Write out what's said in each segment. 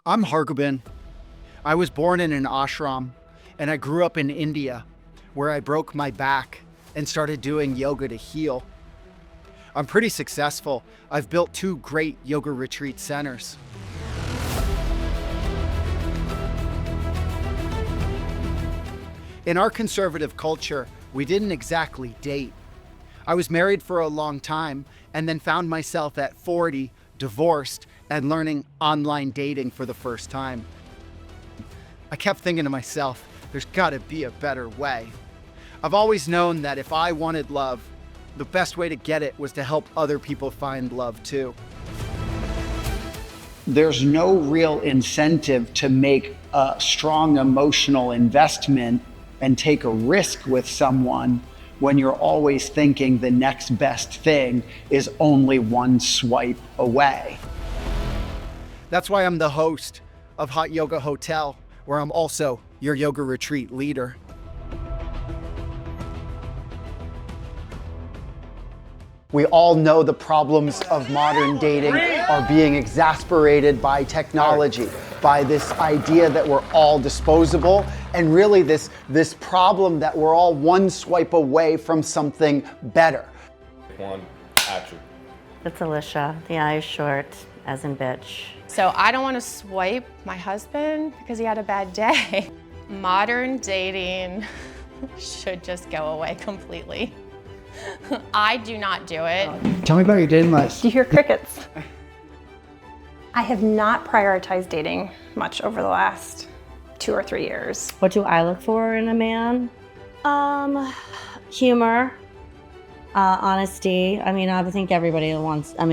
I'm Hargobind. I was born in an ashram, and I grew up in India, where I broke my back and started doing yoga to heal. I'm pretty successful. I've built 2 great yoga retreat centers. In our conservative culture, we didn't exactly date. I was married for a long time and then found myself at 40, divorced, and learning online dating for the first time. I kept thinking to myself, there's gotta be a better way. I've always known that if I wanted love, the best way to get it was to help other people find love too. There's no real incentive to make a strong emotional investment and take a risk with someone when you're always thinking the next best thing is only one swipe away. That's why I'm the host of Hot Yoga Hotel, where I'm also your yoga retreat leader. We all know the problems of modern dating are being exasperated by technology, by this idea that we're all disposable, and really this problem that we're all one swipe away from something better. One, action. It's Alicia. The I is short, as in bitch. So I don't want to swipe my husband because he had a bad day. Modern dating should just go away completely. I do not do it. Tell me about your dating life. Do you hear crickets? I have not prioritized dating much over the last 2 or 3 years. What do I look for in a man? Humor, honesty. I mean, I think everybody wants, oh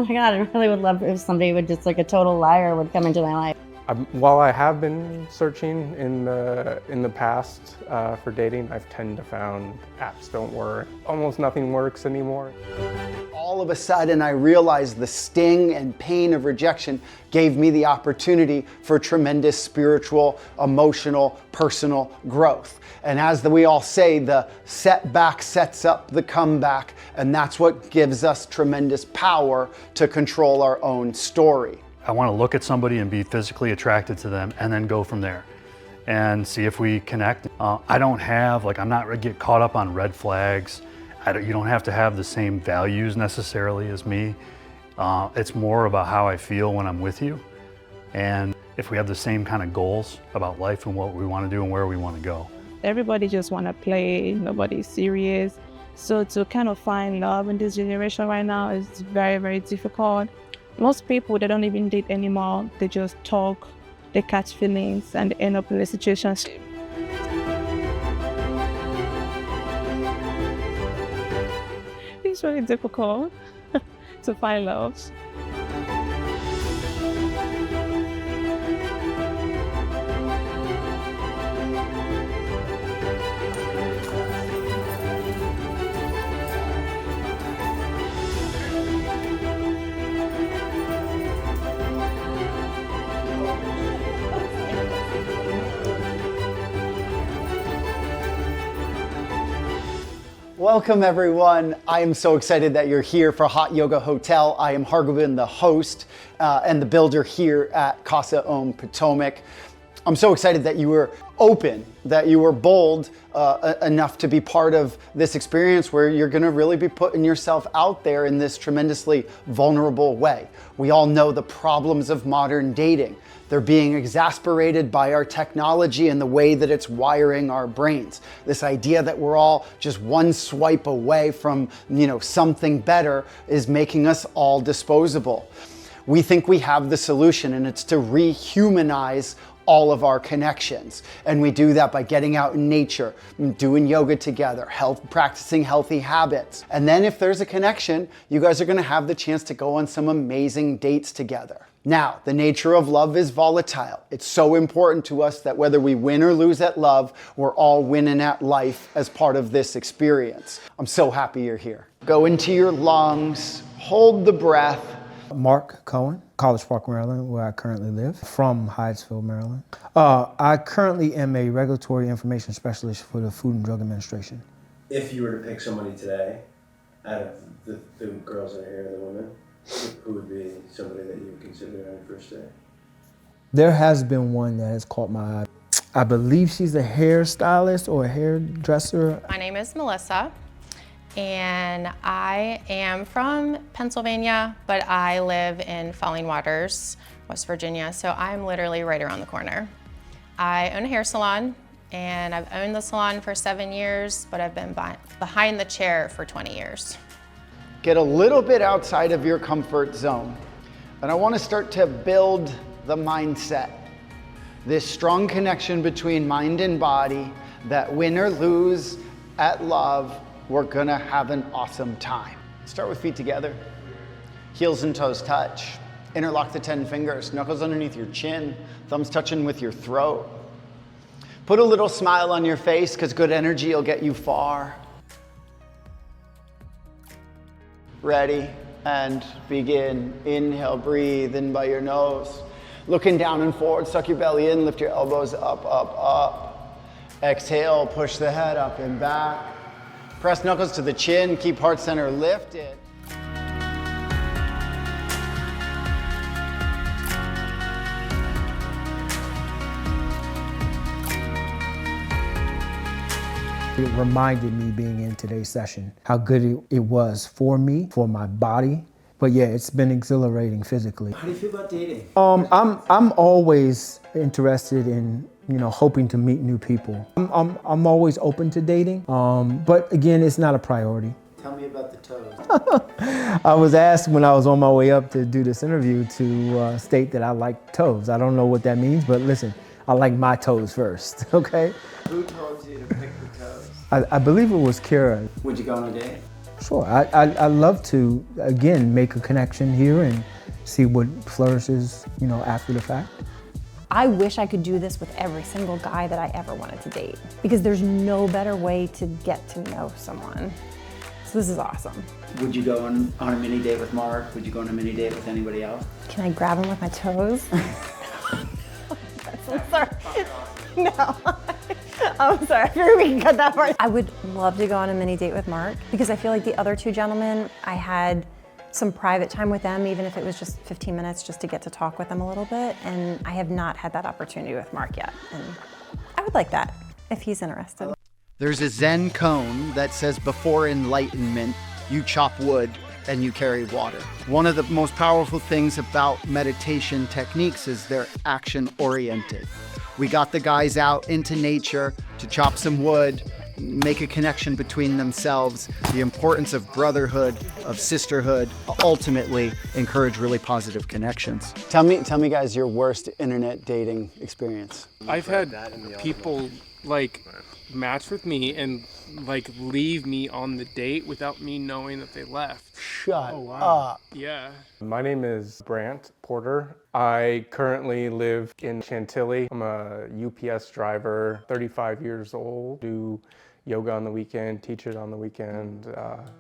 my God, I really would love if somebody would just, like a total liar would come into my life. While I have been searching in the past for dating, I've tended to found apps don't work. Almost nothing works anymore. All of a sudden, I realized the sting and pain of rejection gave me the opportunity for tremendous spiritual, emotional, personal growth. And as we all say, the setback sets up the comeback, and that's what gives us tremendous power to control our own story. I want to look at somebody and be physically attracted to them and then go from there and see if we connect. I'm not get caught up on red flags. You don't have to have the same values necessarily as me. It's more about how I feel when I'm with you. And if we have the same kind of goals about life and what we want to do and where we want to go. Everybody just want to play, nobody's serious. So to kind of find love in this generation right now is very, very difficult. Most people, they don't even date anymore. They just talk, they catch feelings, and they end up in a situationship. It's really difficult to find love. Welcome everyone. I am so excited that you're here for Hot Yoga Hotel. I am Hargobind, the host and the builder here at Casa Om Potomac. I'm so excited that you were open, that you were bold enough to be part of this experience where you're gonna really be putting yourself out there in this tremendously vulnerable way. We all know the problems of modern dating. They're being exasperated by our technology and the way that it's wiring our brains. This idea that we're all just one swipe away from, something better is making us all disposable. We think we have the solution, and it's to rehumanize all of our connections. And we do that by getting out in nature, doing yoga together, practicing healthy habits. And then if there's a connection, you guys are gonna have the chance to go on some amazing dates together. Now, the nature of love is volatile. It's so important to us that whether we win or lose at love, we're all winning at life as part of this experience. I'm so happy you're here. Go into your lungs, hold the breath. Mark Cohen, College Park, Maryland, where I currently live, from Hyattsville, Maryland. I currently am a regulatory information specialist for the Food and Drug Administration. If you were to pick somebody today, out of the girls that are here, the women, who would be somebody that you would consider on your first day? There has been one that has caught my eye. I believe she's a hairstylist or a hairdresser. My name is Melissa, and I am from Pennsylvania, but I live in Falling Waters, West Virginia, so I'm literally right around the corner. I own a hair salon, and I've owned the salon for 7 years, but I've been behind the chair for 20 years. Get a little bit outside of your comfort zone. And I want to start to build the mindset. This strong connection between mind and body, that win or lose at love, we're gonna have an awesome time. Start with feet together. Heels and toes touch. Interlock the 10 fingers, knuckles underneath your chin, thumbs touching with your throat. Put a little smile on your face, because good energy will get you far. Ready, and begin. Inhale, breathe in by your nose. Looking down and forward, suck your belly in, lift your elbows up, up, up. Exhale, push the head up and back. Press knuckles to the chin, keep heart center lifted. It reminded me being in today's session how good it was for me, for my body. But yeah, it's been exhilarating physically. How do you feel about dating? I'm always interested in, hoping to meet new people. I'm always open to dating, but again, it's not a priority. Tell me about the toes. I was asked when I was on my way up to do this interview to state that I like toes. I don't know what that means, but listen, I like my toes first, okay? Who told you to pick the toes? I believe it was Kira. Would you go on a date? Sure, I love to, again, make a connection here and see what flourishes, after the fact. I wish I could do this with every single guy that I ever wanted to date, because there's no better way to get to know someone. So this is awesome. Would you go on a mini date with Mark? Would you go on a mini date with anybody else? Can I grab him with my toes? I'm sorry. No. I'm sorry, I figured we can cut that part. I would love to go on a mini date with Mark, because I feel like the other two gentlemen, I had some private time with them, even if it was just 15 minutes just to get to talk with them a little bit, and I have not had that opportunity with Mark yet. And I would like that, if he's interested. There's a Zen cone that says before enlightenment, you chop wood and you carry water. One of the most powerful things about meditation techniques is they're action oriented. We got the guys out into nature to chop some wood, make a connection between themselves, the importance of brotherhood, of sisterhood, ultimately encourage really positive connections. Tell me guys, your worst internet dating experience. I've had people match with me and leave me on the date without me knowing that they left. Shut up. Yeah. My name is Brant Porter. I currently live in Chantilly. I'm a UPS driver, 35 years old. Do yoga on the weekend, teach it on the weekend,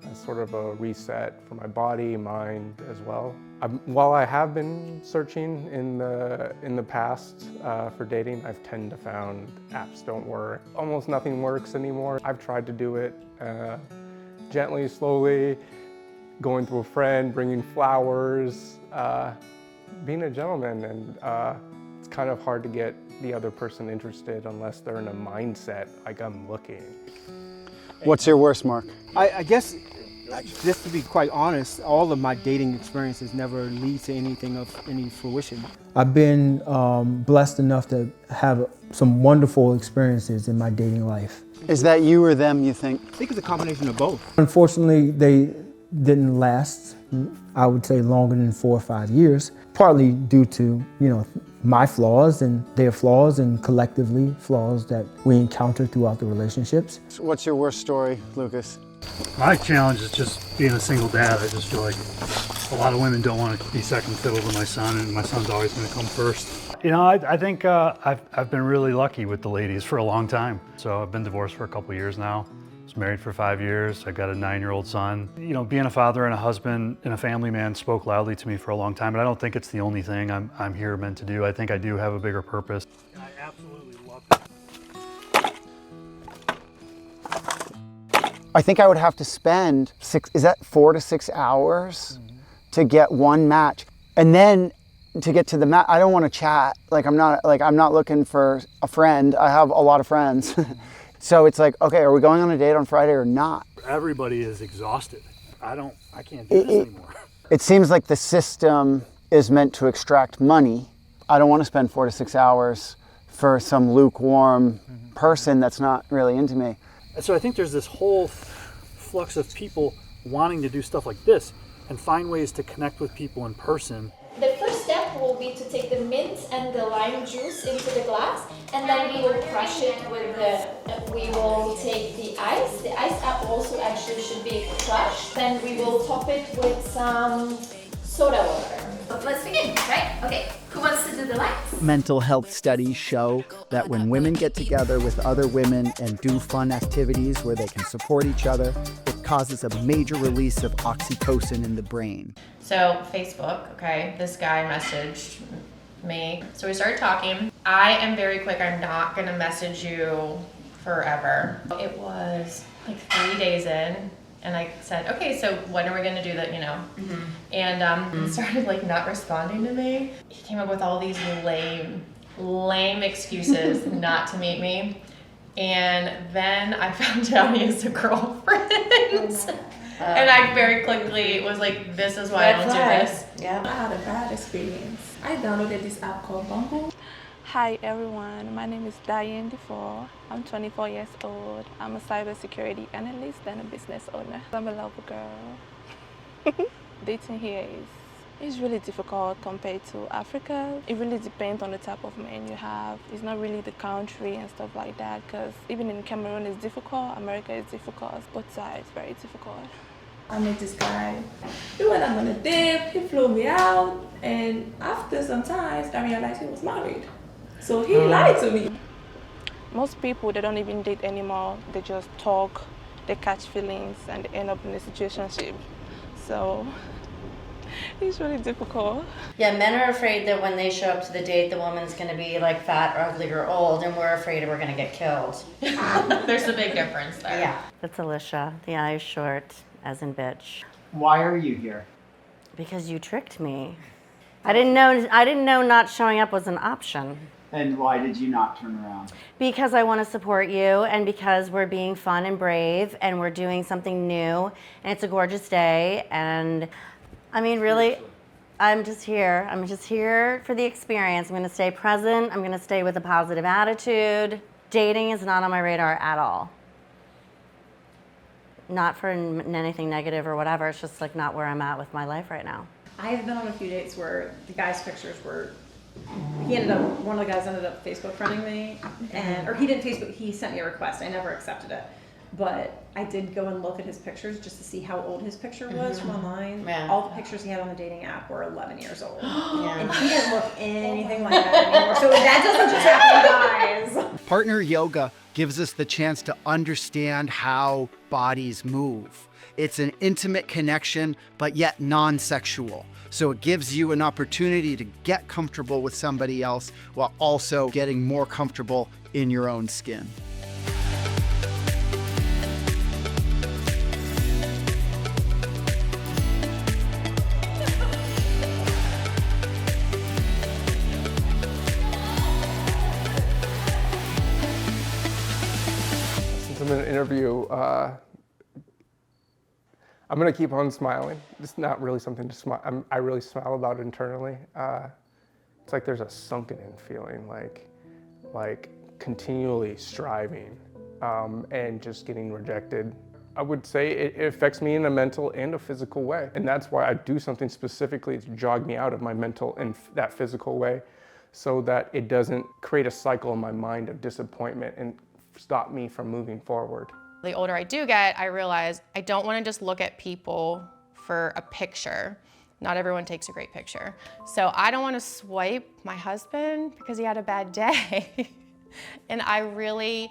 as sort of a reset for my body, mind as well. While I have been searching in the past for dating, I've tend to found apps don't work. Almost nothing works anymore. I've tried to do it gently, slowly, going to a friend, bringing flowers, being a gentleman, and it's kind of hard to get the other person interested unless they're in a mindset like I'm looking. What's your worst, Mark? I guess, just to be quite honest, all of my dating experiences never lead to anything of any fruition. I've been blessed enough to have some wonderful experiences in my dating life. Is that you or them, you think? I think it's a combination of both. Unfortunately, they didn't last, I would say, longer than 4 or 5 years, partly due to, my flaws and their flaws, and collectively flaws that we encounter throughout the relationships. What's your worst story, Lucas? My challenge is just being a single dad. I just feel like a lot of women don't want to be second fiddle to my son, and my son's always going to come first. I think I've been really lucky with the ladies for a long time. So I've been divorced for a couple years now. I was married for 5 years. I've got a 9-year-old son. Being a father and a husband and a family man spoke loudly to me for a long time, but I don't think it's the only thing I'm here meant to do. I think I do have a bigger purpose. I absolutely love it. I think I would have to spend 4 to 6 hours to get one match. And then to get to the mat, I don't want to chat. Like I'm not looking for a friend. I have a lot of friends. So it's like, okay, are we going on a date on Friday or not? Everybody is exhausted. I can't do this anymore. It seems like the system is meant to extract money. I don't want to spend 4 to 6 hours for some lukewarm person that's not really into me. And so I think there's this whole flux of people wanting to do stuff like this and find ways to connect with people in person. The first step will be to take the mint and the lime juice into the glass, and then we will crush it with we will take the ice. The ice also actually should be crushed. Then we will top it with some soda water. Let's begin, right? Okay, who wants to do the lights? Mental health studies show that when women get together with other women and do fun activities where they can support each other, it causes a major release of oxytocin in the brain. So Facebook, okay, this guy messaged me. So we started talking. I am very quick. I'm not gonna message you forever. It was like 3 days in, and I said, okay, so when are we gonna do that, you know? And he started like not responding to me. He came up with all these lame excuses not to meet me. And then I found out he has a girlfriend. And I very quickly was like, this is why I don't do this. Yeah. I had a bad experience. I downloaded this app called Bumble. Hi everyone, my name is Diane Defoe. I'm 24 years old. I'm a cybersecurity analyst and a business owner. I'm a lover girl. Dating here is really difficult compared to Africa. It really depends on the type of man you have. It's not really the country and stuff like that, because even in Cameroon it's difficult, America is difficult, both sides very difficult. I met this guy. We went on a date, he flew me out, and after some time I realized he was married. So he lied to me. Most people, they don't even date anymore. They just talk, they catch feelings, and they end up in a situationship. So it's really difficult. Yeah, men are afraid that when they show up to the date, the woman's going to be like fat, or ugly, or old, and we're afraid we're going to get killed. There's a big difference there. Yeah. That's Alicia. The eye is short, as in bitch. Why are you here? Because you tricked me. I didn't know not showing up was an option. And why did you not turn around? Because I want to support you, and because we're being fun and brave, and we're doing something new, and it's a gorgeous day, and I mean, really, I'm just here. I'm just here for the experience. I'm going to stay present. I'm going to stay with a positive attitude. Dating is not on my radar at all. Not for anything negative or whatever. It's just like not where I'm at with my life right now. I have been on a few dates where the guy's pictures were, one of the guys ended up Facebook friending me, or he didn't Facebook, he sent me a request. I never accepted it. But I did go and look at his pictures just to see how old his picture was from online. Yeah. All the pictures he had on the dating app were 11 years old. And he didn't look anything like that anymore. So that doesn't just happen, guys. Partner yoga gives us the chance to understand how bodies move. It's an intimate connection, but yet non-sexual. So it gives you an opportunity to get comfortable with somebody else while also getting more comfortable in your own skin. Since I'm in an interview, I'm gonna keep on smiling. It's not really something to smile. I really smile about it internally. It's like there's a sunken in feeling, like continually striving and just getting rejected. I would say it affects me in a mental and a physical way. And that's why I do something specifically to jog me out of my mental and that physical way, so that it doesn't create a cycle in my mind of disappointment and stop me from moving forward. The older I do get, I realize I don't want to just look at people for a picture. Not everyone takes a great picture. So I don't want to swipe my husband because he had a bad day. And I really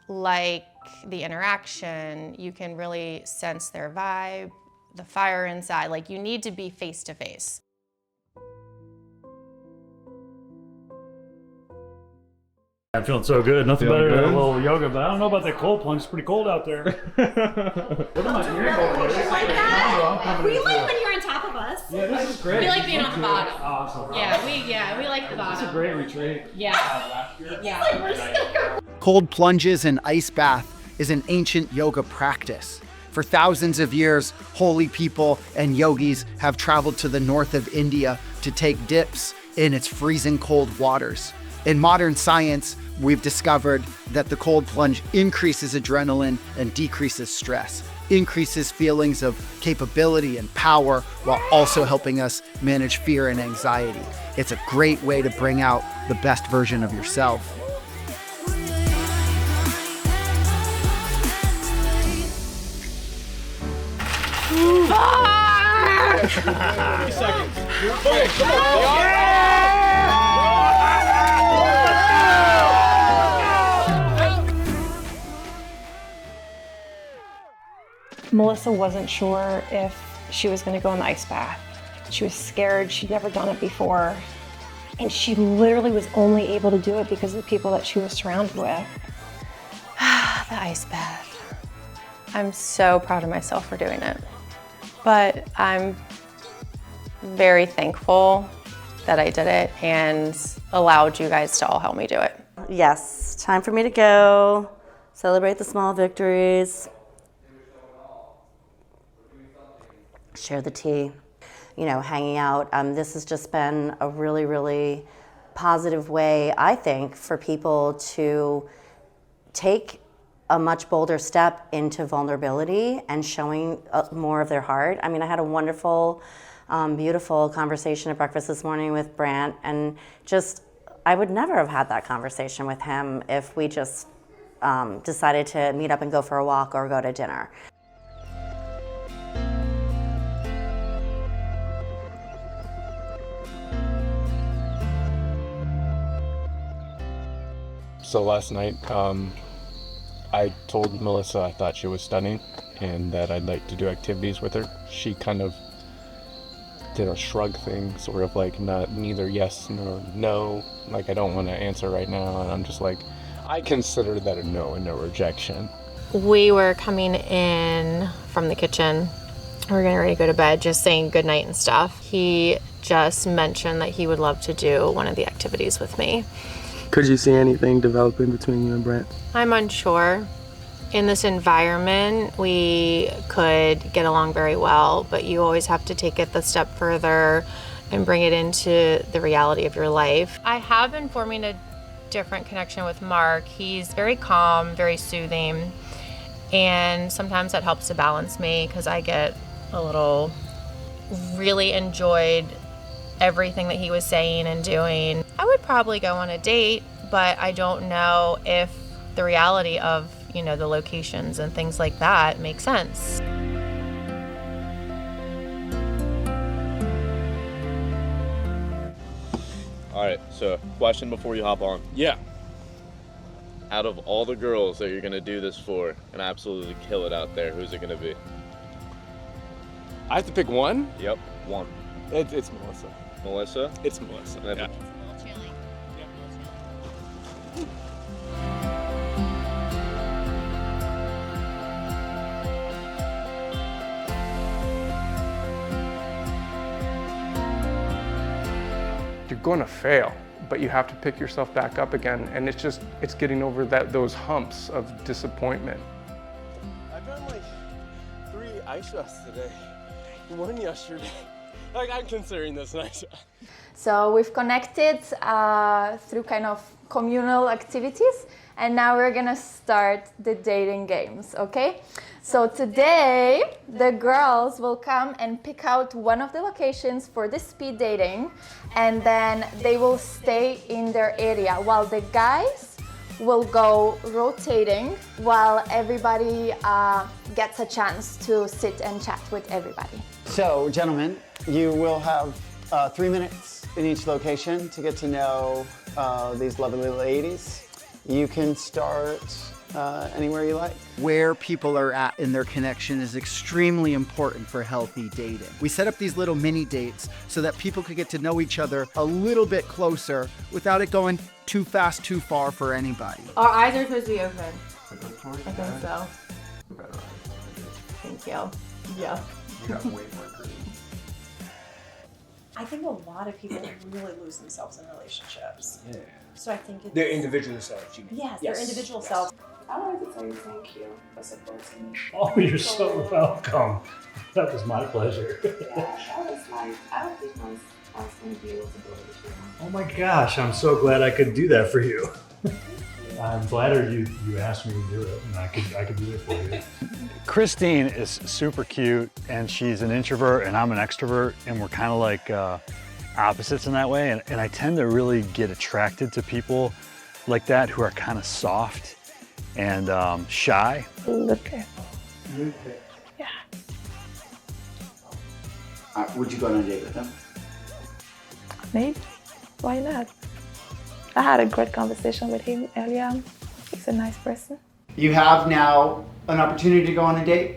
like the interaction. You can really sense their vibe, the fire inside. Like, you need to be face to face. I'm feeling so good. Nothing better than a little yoga, but I don't know about that cold plunge. It's pretty cold out there. What am I doing? We like when you're on top of us. Yeah, this is great. We like being on the bottom. Oh, We like the bottom. It's a great retreat. Yeah. Cold plunges and ice bath is an ancient yoga practice. For thousands of years, holy people and yogis have traveled to the north of India to take dips in its freezing cold waters. In modern science, we've discovered that the cold plunge increases adrenaline and decreases stress, increases feelings of capability and power, while also helping us manage fear and anxiety. It's a great way to bring out the best version of yourself. Melissa wasn't sure if she was going to go in the ice bath. She was scared. She'd never done it before. And she literally was only able to do it because of the people that she was surrounded with. The ice bath. I'm so proud of myself for doing it. But I'm very thankful that I did it and allowed you guys to all help me do it. Yes, time for me to go. Celebrate the small victories. Share the tea, you know, hanging out. This has just been a really, really positive way, I think, for people to take a much bolder step into vulnerability and showing more of their heart. I mean, I had a wonderful, beautiful conversation at breakfast this morning with Brant, and just, I would never have had that conversation with him if we just decided to meet up and go for a walk or go to dinner. So last night, I told Melissa I thought she was stunning and that I'd like to do activities with her. She kind of did a shrug thing, sort of like neither yes nor no, like I don't want to answer right now, and I'm just like, I consider that a no and no rejection. We were coming in from the kitchen. We were getting ready to go to bed, just saying goodnight and stuff. He just mentioned that he would love to do one of the activities with me. Could you see anything developing between you and Brant? I'm unsure. In this environment, we could get along very well, but you always have to take it the step further and bring it into the reality of your life. I have been forming a different connection with Mark. He's very calm, very soothing, and sometimes that helps to balance me because I get a little, really enjoyed everything that he was saying and doing. I would probably go on a date, but I don't know if the reality of, you know, the locations and things like that makes sense. All right, so question before you hop on. Yeah. Out of all the girls that you're gonna do this for and absolutely kill it out there, who's it gonna be? I have to pick one? Yep, one. It's Melissa. Melissa? It's Melissa, yeah. You're going to fail, but you have to pick yourself back up again, and it's getting over those humps of disappointment. I've done like 3 ice baths today, 1 yesterday. Like, I'm considering this an ice bath. So we've connected through kind of communal activities, and now we're gonna start the dating games, okay? So today, the girls will come and pick out one of the locations for the speed dating, and then they will stay in their area while the guys will go rotating while everybody gets a chance to sit and chat with everybody. So, gentlemen, you will have 3 minutes in each location to get to know these lovely ladies. You can start anywhere you like. Where people are at in their connection is extremely important for healthy dating. We set up these little mini dates so that people could get to know each other a little bit closer without it going too fast, too far for anybody. Our eyes are supposed to be open. I think so. Thank you. Yeah. You got way more green. I think a lot of people really lose themselves in relationships. Yeah. So I think it's... Their individual selves, you mean? Yes, their individual selves. I wanted to tell you thank you for supporting me. Oh, you're so welcome. That was my pleasure. Yeah, I was like, I don't think I was going to be able to do it with you. Oh my gosh, I'm so glad I could do that for you. I'm flattered you asked me to do it, and I could do it for you. Christine is super cute, and she's an introvert, and I'm an extrovert, and we're kind of like opposites in that way. And I tend to really get attracted to people like that who are kind of soft and shy. Look at Yeah. Would you go on a date with him? maybe. Why not? I had a great conversation with him earlier on. He's a nice person. You have now an opportunity to go on a date.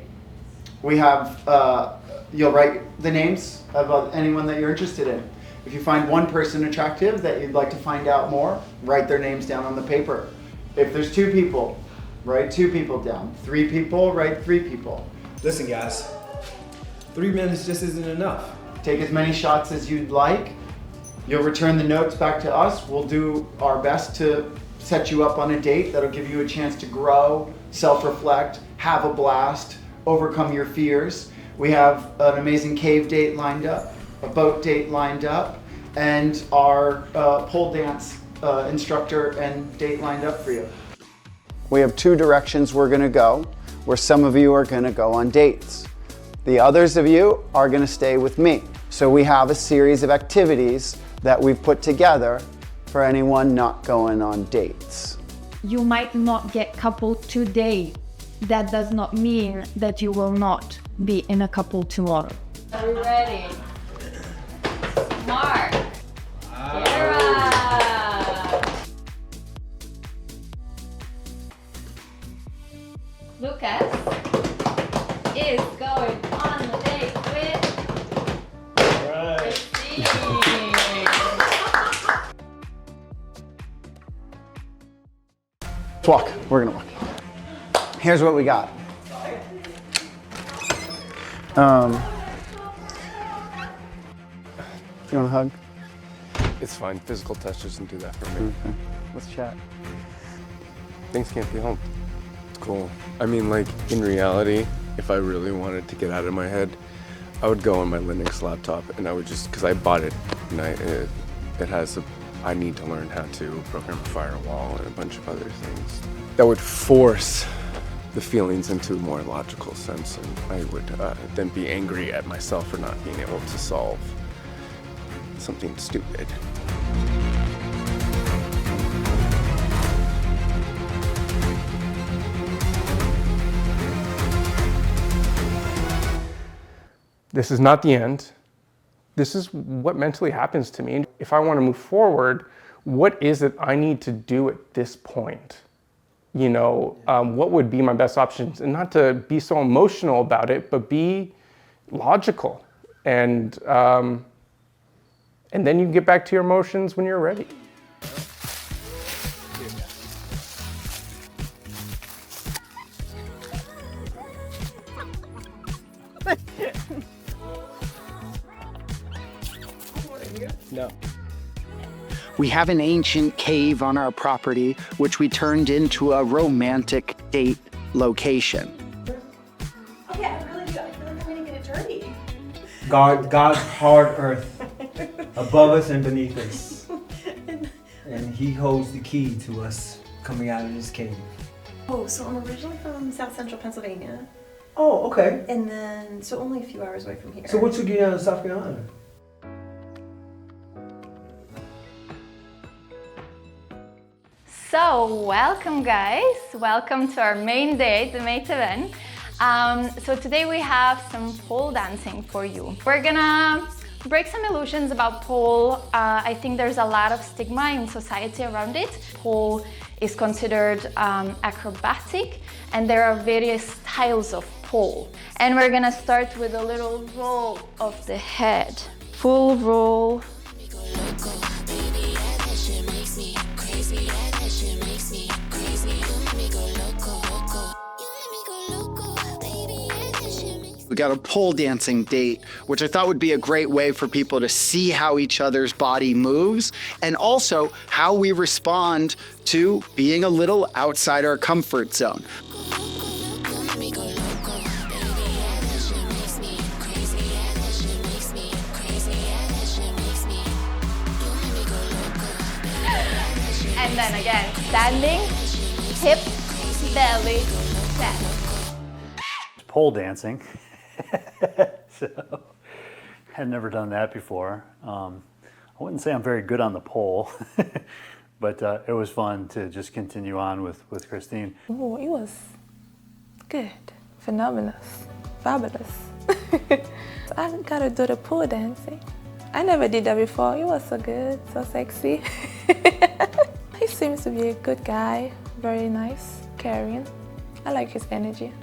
We have, you'll write the names of anyone that you're interested in. If you find one person attractive that you'd like to find out more, write their names down on the paper. If there's 2 people, write 2 people down. 3 people, write 3 people. Listen, guys, 3 minutes just isn't enough. Take as many shots as you'd like. You'll return the notes back to us. We'll do our best to set you up on a date that'll give you a chance to grow, self-reflect, have a blast, overcome your fears. We have an amazing cave date lined up, a boat date lined up, and our pole dance instructor and date lined up for you. We have 2 directions we're gonna go, where some of you are gonna go on dates. The others of you are gonna stay with me. So we have a series of activities that we've put together for anyone not going on dates. You might not get coupled today. That does not mean that you will not be in a couple tomorrow. Are we ready? Mark. Kira. Lucas is going on a date with Christine. Let's walk. We're gonna walk. Here's what we got. You want a hug? It's fine. Physical touch doesn't do that for me. Okay. Let's chat. Things can't be helped. It's cool. I mean, like, in reality, if I really wanted to get out of my head, I would go on my Linux laptop and I would just, because I bought it, and it has I need to learn how to program a firewall and a bunch of other things. That would force the feelings into a more logical sense, and I would then be angry at myself for not being able to solve something stupid. This is not the end. This is what mentally happens to me. If I want to move forward, what is it I need to do at this point? You know, what would be my best options? And not to be so emotional about it, but be logical. And then you can get back to your emotions when you're ready. No. We have an ancient cave on our property, which we turned into a romantic date location. Oh yeah, I really do. I feel like I'm gonna get it dirty. God's hard earth, above us and beneath us. And he holds the key to us coming out of this cave. Oh, so I'm originally from South Central Pennsylvania. Oh, okay. And then, so only a few hours away from here. So what took you down to South Carolina? So, welcome guys, welcome to our main date, the main event. So today we have some pole dancing for you. We're gonna break some illusions about pole. I think there's a lot of stigma in society around it. Pole is considered acrobatic, and there are various styles of pole. And we're gonna start with a little roll of the head. Full roll. We got a pole dancing date, which I thought would be a great way for people to see how each other's body moves and also how we respond to being a little outside our comfort zone. And then again, standing, hip, belly, stand. Pole dancing. So, had never done that before. I wouldn't say I'm very good on the pole, but it was fun to just continue on with Christine. Oh, it was good, phenomenal, fabulous. I gotta do the pole dancing. I never did that before. It was so good, so sexy. He seems to be a good guy, very nice, caring. I like his energy.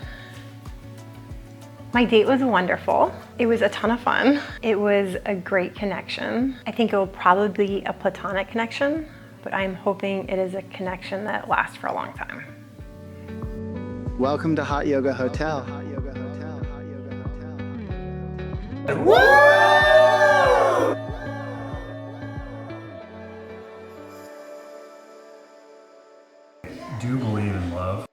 My date was wonderful. It was a ton of fun. It was a great connection. I think it will probably be a platonic connection, but I'm hoping it is a connection that lasts for a long time. Welcome to Hot Yoga Hotel. Do you believe in love?